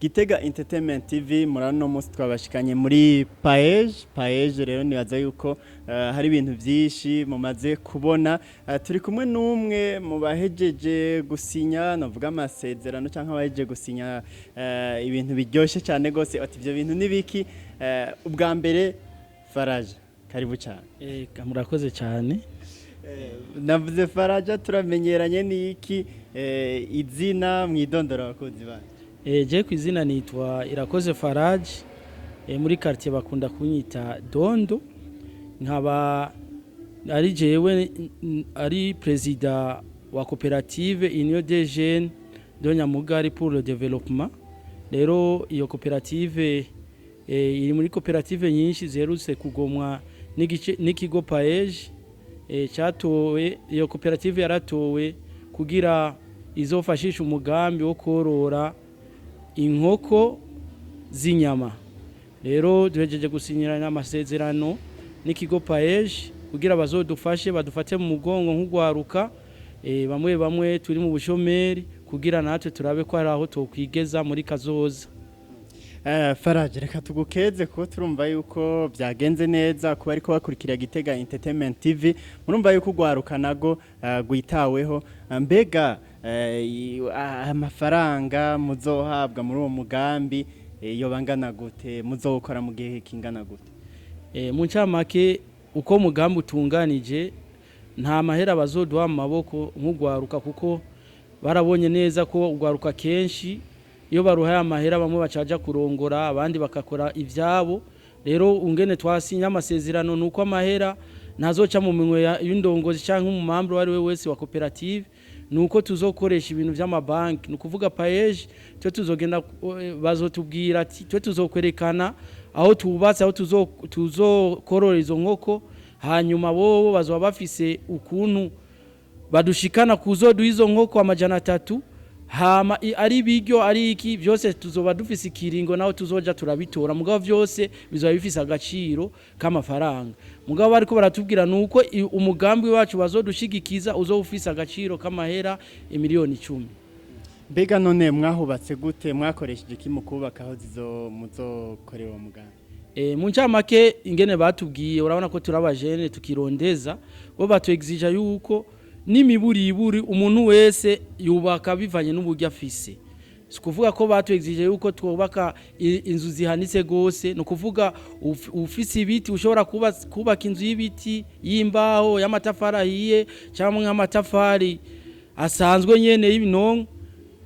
Gitega Entertainment TV murano musi twabashikanye muri Paeje rero nibaza yuko hari ibintu byinshi mumaze kubona turi kumwe n'umwe mu bahejeje gusinya navuga amasezerano canke abahejeje gusinya ibintu biryoshe cyane gose ati ivyo bintu nibiki ubwa mbere Faraja karibu cyane murakoze cyane navuze Faraja turamenyeranye niki izina mwidondora abakozi banje je ku izina nitwa Irakoze Faraje muri quartier bakunda kunyita Dondo nkaba ari jewe ari president wa coopérative Union des Jeunes de Nyamugari pour le développement rero iyo coopérative iri muri coopérative nyinshi zerutse kugomwa n'ikigo Paeje cyatowe iyo coopérative yaratowe kugira izofashisha umugambi wo korora inkoko z'inyama rero duhejeje gusinyirana amasezerano n'ikigo Paeje kugira bazodufashe badufate mu mugongo nk'ugwaruka bamwe turi mu bushomeri kugira natwe turabe ko ari aho tokwigeza muri kazoza. Faraje reka tugukeze ko turumva yuko byagenze neza kuba ariko bakurikira Gitega Entertainment TV murumva yuko ugwaruka nago gwitaweho mbega amafaranga muzohabwa muri uwo mugambi iyo bangana gute muzokora mu gihe kingana gute mu ncamake uko mugambi utunganije nta mahera bazoduha mu maboko nk'ugwaruka kuko barabonye neza ko ugwaruka kenshi iyo baruhaye amahera bamwe bacaja kurongora abandi bakakora ivyabo rero ungene twasinya amasezerano nuko amahera ntazoca mu minwe y'indongozi canke mu membre wari we wese wa coopérative nuko tuzokoresha ibintu vy'amabanki nukuvuga Paeje twe tuzogenda bazotubwira ati twe tuzokwerekana aho tubatse aho tuzokorora izo nkoko hanyuma bo bazoba bafise ukuntu badushikana kuzodu izo nkoko amajana 3 hama ari bigyo ari iki byose tuzoba dufise ikiringo naho tuzoja turabitora mugabo byose bizoba bifise agaciro k'amafaranga mugabo ariko baratubwira nuko umugambi wacu bazodushigikiza uzofise agaciro k'amahera miliyoni 10. Mbega none mwahubatse gute mwakoresheje iki mu kubaka aho muzokorera umugambi mu ncamake ingene batubwiye urabona ko turabajene tukirondeza bo batwexija yuko n'imiburiburi umuntu wese yubaka bivanye n'uburyo afise sikuvuga ko batwexije yuko twubaka inzu zihanitse gose no kuvuga ufise ibiti ushobora kubaka inzu y'ibiti y'imbaho y'amatafari ahiye cyangwa nk'amatafari asanzwe nyene y'ibinonko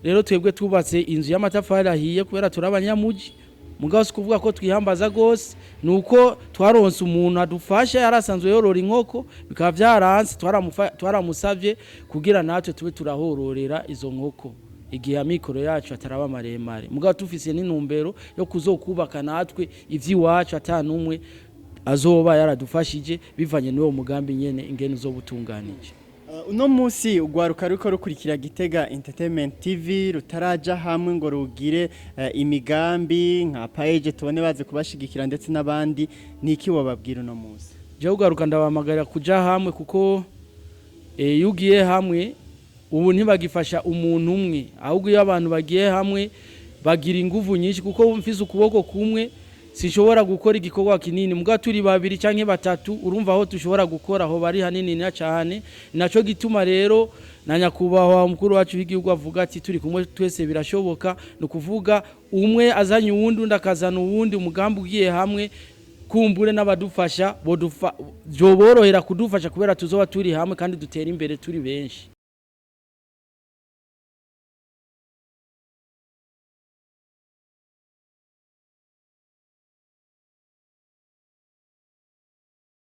rero twebwe tubatse inzu y'amatafari ahiye kubera turabanyamuji mugabo sikuvuga ko twihambaza gose nuko twaronse umuntu adufasha yarasanzwe yorora inkoko bikaba byaranse twaramusavye kugira natwe tube turahororera izo nkoko igihe amikoro yacu ataraba maremare mugabo tufise n'intumbero yo kuzokubaka natwe ivyiwacu atanumwe azoba yaradufashije bivanye n'uwo mugambi nyene ingene uzobutunganije. Uno musi ugwaruka ruko rukurikira Gitega Entertainment TV rutaraja hamwe ngo rugire imigambi nka Paeje tubone baze kubashigikira ndetse n'abandi niki wababwira uno musi je ugwaruka ndabamagarira kuja hamwe kuko yugiye hamwe ubu ntibagifasha umuntu umwe ahubwo iyo abantu bagiye hamwe bagira inguvu nyinshi kuko mfise ukuboko kumwe sishobora gukora igikorwa kinini muga turi babiri canke batatu urumva aho tushobora gukora aho bari hanini na cyane naco gituma rero na nyakubahwa mukuru wacu w'igihugu avuga ati turi kumwe twese birashoboka no kuvuga umwe azanye uwundi ndakazana uwundi umugambi ugiye hamwe kumbure n'abadufasha borohera kudufasha kubera tuzoba turi hamwe kandi dutera imbere turi benshi.